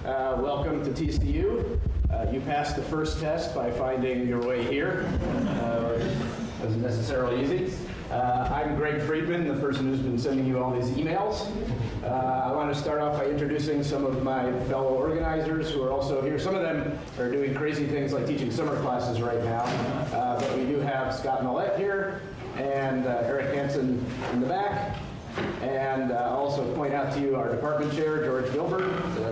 Welcome to TCU. You passed the first test by finding your way here. Wasn't necessarily easy. I'm Greg Friedman, the person who's been sending you all these emails. I want to start off by introducing some of my fellow organizers who are also here. Some of them are doing crazy things like teaching summer classes right now. But we do have Scott Millett here and Eric Hansen in the back. And I'll also point out to you our department chair, George Gilbert.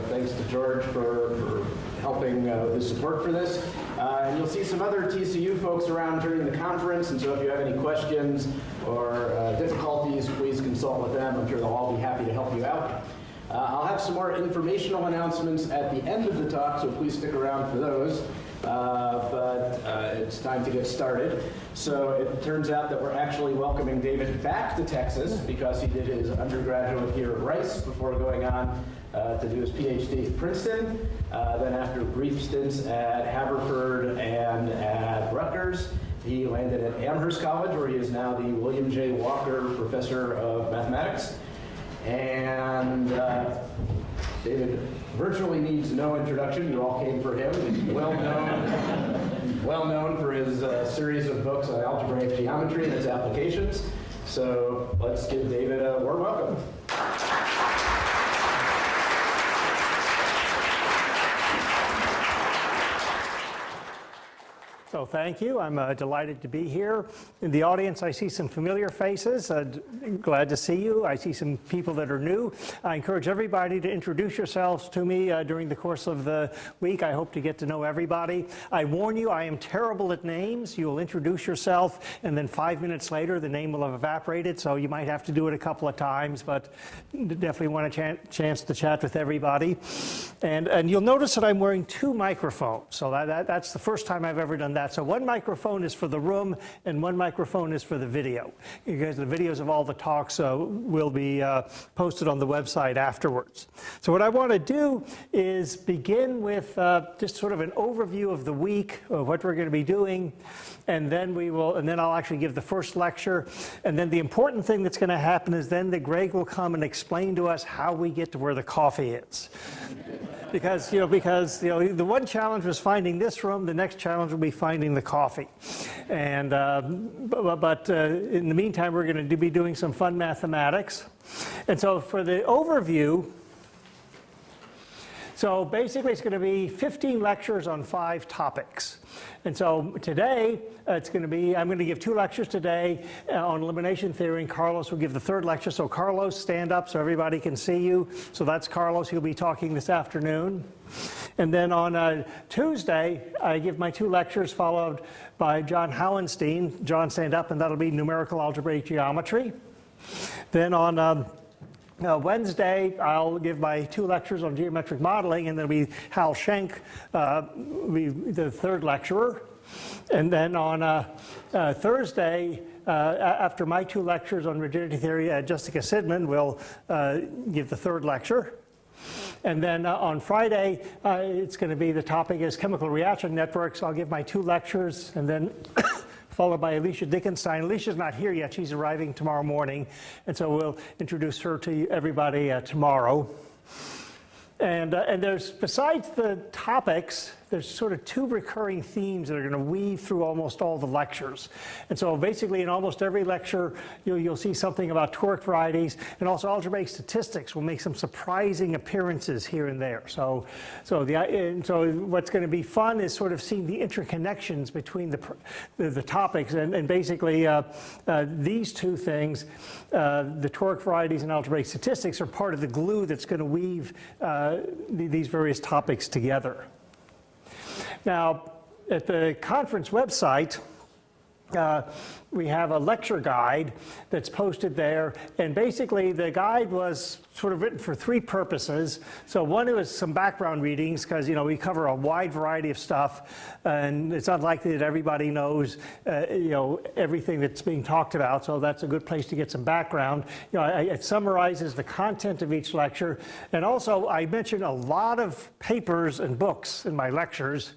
Thanks to George for helping with his support for this. And you'll see some other TCU folks around during the conference, and so if you have any questions or difficulties, please consult with them. I'm sure they'll all be happy to help you out. I'll have some more informational announcements at the end of the talk, so please stick around for those. But it's time to get started. So it turns out that we're actually welcoming David back to Texas because he did his undergraduate here at Rice before going on to do his PhD at Princeton. Then after brief stints at Haverford and at Rutgers, he landed at Amherst College, where he is now the William J. Walker Professor of Mathematics. And David virtually needs no introduction. You all came for him. He's well known for his series of books on algebraic geometry and its applications. So let's give David a warm welcome. So thank you. I'm delighted to be here. In the audience, I see some familiar faces. Glad to see you. I see some people that are new. I encourage everybody to introduce yourselves to me during the course of the week. I hope to get to know everybody. I warn you, I am terrible at names. You will introduce yourself, and then 5 minutes later, the name will have evaporated, so you might have to do it a couple of times, but definitely want a chance to chat with everybody. And you'll notice that I'm wearing two microphones, so that's the first time I've ever done that. So one microphone is for the room and one microphone is for the video, because the videos of all the talks will be posted on the website afterwards. So what I want to do is begin with just sort of an overview of the week, of what we're going to be doing, and then I'll actually give the first lecture, and then the important thing that's going to happen is then Greg will come and explain to us how we get to where the coffee is. Because the one challenge was finding this room, the next challenge will be finding the coffee. And but in the meantime, we're going to be doing some fun mathematics. And so for the overview, so basically it's going to be 15 lectures on 5 topics. And so today, I'm going to give 2 lectures today on elimination theory, and Carlos will give the 3rd lecture. So Carlos, stand up so everybody can see you. So that's Carlos. He'll be talking this afternoon. And then on Tuesday, I give my 2 lectures followed by John Hauenstein. John, stand up, and that'll be numerical algebraic geometry. Then on Wednesday, I'll give my 2 lectures on geometric modeling, and then it'll be Hal Schenk, be the 3rd lecturer. And then on Thursday, after my 2 lectures on rigidity theory, Jessica Sidman will give the 3rd lecture. And then on Friday, it's going to be, the topic is chemical reaction networks. I'll give my 2 lectures, and then followed by Alicia Dickenstein. Alicia's not here yet. She's arriving tomorrow morning. And so we'll introduce her to everybody tomorrow. And there's, besides the topics, there's sort of 2 recurring themes that are going to weave through almost all the lectures. And so basically in almost every lecture, you'll see something about toric varieties, and also algebraic statistics will make some surprising appearances here and there. So what's going to be fun is sort of seeing the interconnections between the topics, and basically these 2 things, the toric varieties and algebraic statistics, are part of the glue that's going to weave these various topics together. Now, at the conference website, we have a lecture guide that's posted there, and basically the guide was sort of written for 3 purposes. So one, it was some background readings, because we cover a wide variety of stuff, and it's unlikely that everybody knows everything that's being talked about, so that's a good place to get some background. It summarizes the content of each lecture, and also I mention a lot of papers and books in my lectures.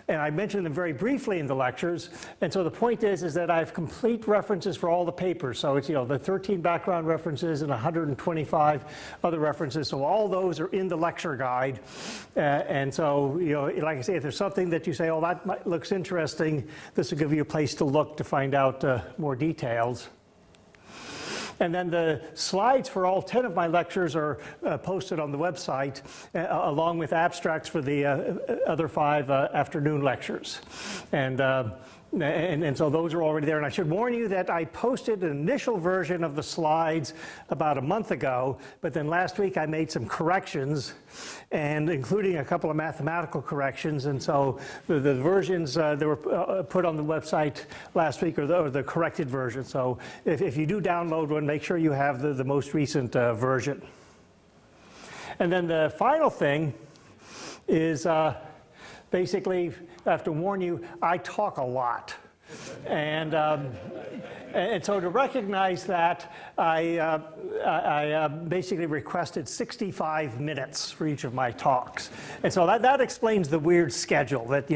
And I mentioned them very briefly in the lectures. And so the point is that I have complete references for all the papers. So it's, the 13 background references and 125 other references. So all those are in the lecture guide. And so, like I say, if there's something that you say, oh, that looks interesting, this will give you a place to look to find out more details. And then the slides for all 10 of my lectures are posted on the website, along with abstracts for the other 5 afternoon lectures. And so those are already there. And I should warn you that I posted an initial version of the slides about a month ago, but then last week I made some corrections, and including a couple of mathematical corrections. And so the versions that were put on the website last week are the corrected version. So if you do download one, make sure you have the most recent version. And then the final thing is basically, I have to warn you, I talk a lot. And so to recognize that, I basically requested 65 minutes for each of my talks. And so that explains the weird schedule that,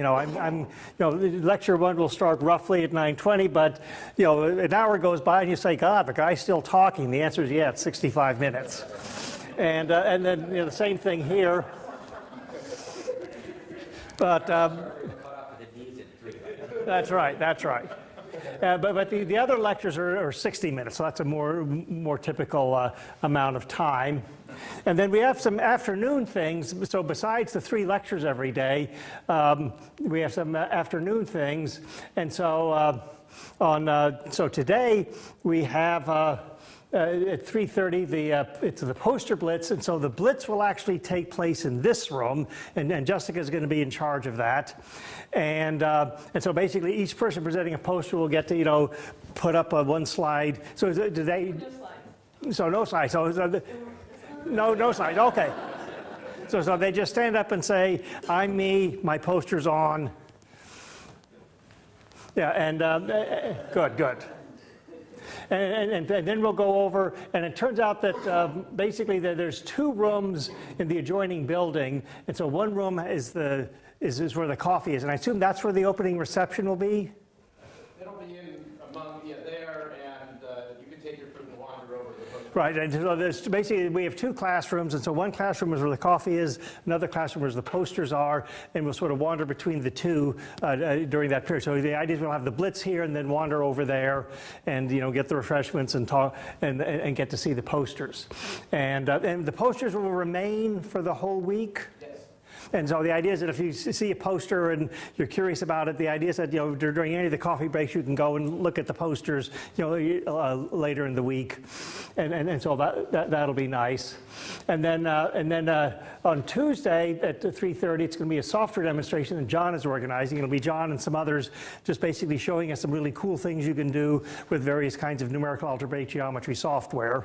lecture 1 will start roughly at 9:20, but, an hour goes by and you say, God, the guy's still talking. The answer is, yeah, it's 65 minutes. And then, the same thing here. But that's right. But the other lectures are 60 minutes, so that's a more typical amount of time. And then we have some afternoon things. So besides the 3 lectures every day, we have some afternoon things. And so so today we have. At 3:30, it's the poster blitz, and so the blitz will actually take place in this room, and Jessica is going to be in charge of that, and so basically each person presenting a poster will get to put up one slide. So do they? No slides. So no slides. So no slides. Okay. So they just stand up and say, "I'm me. My poster's on." Yeah, and good. And then we'll go over, and it turns out that basically there's 2 rooms in the adjoining building, and so one room is where the coffee is, and I assume that's where the opening reception will be? It'll be there, and you can take your food and wander over to the poster. Right, and so basically we have 2 classrooms, and so one classroom is where the coffee is, another classroom is where the posters are, and we'll sort of wander between the 2 during that period. So the idea is we'll have the blitz here and then wander over there and get the refreshments and talk and get to see the posters. And the posters will remain for the whole week. And so the idea is that if you see a poster and you're curious about it, the idea is that during any of the coffee breaks you can go and look at the posters later in the week, and so that'll be nice. And then on Tuesday at 3:30 it's going to be a software demonstration that John is organizing. It'll be John and some others just basically showing us some really cool things you can do with various kinds of numerical algebraic geometry software.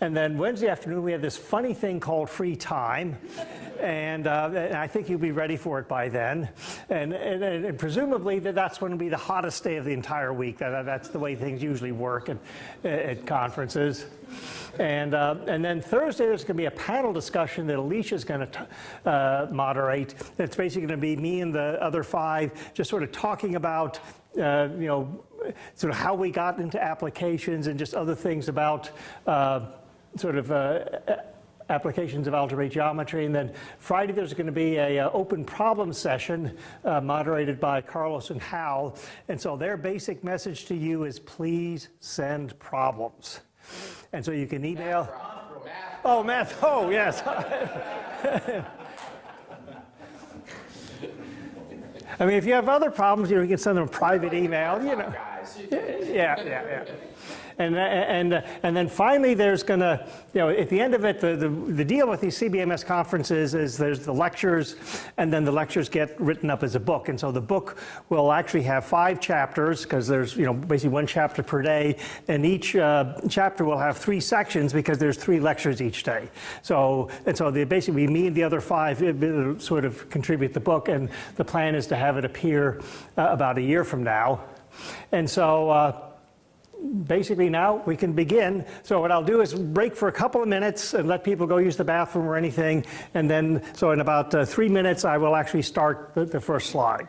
And then Wednesday afternoon, we have this funny thing called free time, and I think you'll be ready for it by then. And presumably that's going to be the hottest day of the entire week. That's the way things usually work at conferences. And then Thursday, there's going to be a panel discussion that Alicia's going to moderate. It's basically going to be me and the other 5 just sort of talking about sort of how we got into applications and just other things about applications of algebraic geometry. And then Friday there's going to be a open problem session moderated by Carlos and Hal. And so their basic message to you is please send problems. And so you can email. Math. Oh, yes. I mean, if you have other problems, you can send them a private email. Yeah. And then finally, there's going to, at the end of it, the deal with these CBMS conferences is there's the lectures, and then the lectures get written up as a book. And so the book will actually have 5 chapters, because there's, basically 1 chapter per day, and each chapter will have 3 sections because there's 3 lectures each day. So basically me and the other 5 sort of contribute the book, and the plan is to have it appear about a year from now. And so basically now we can begin. So what I'll do is break for a couple of minutes and let people go use the bathroom or anything. And then, so in about 3 minutes, I will actually start the first slide.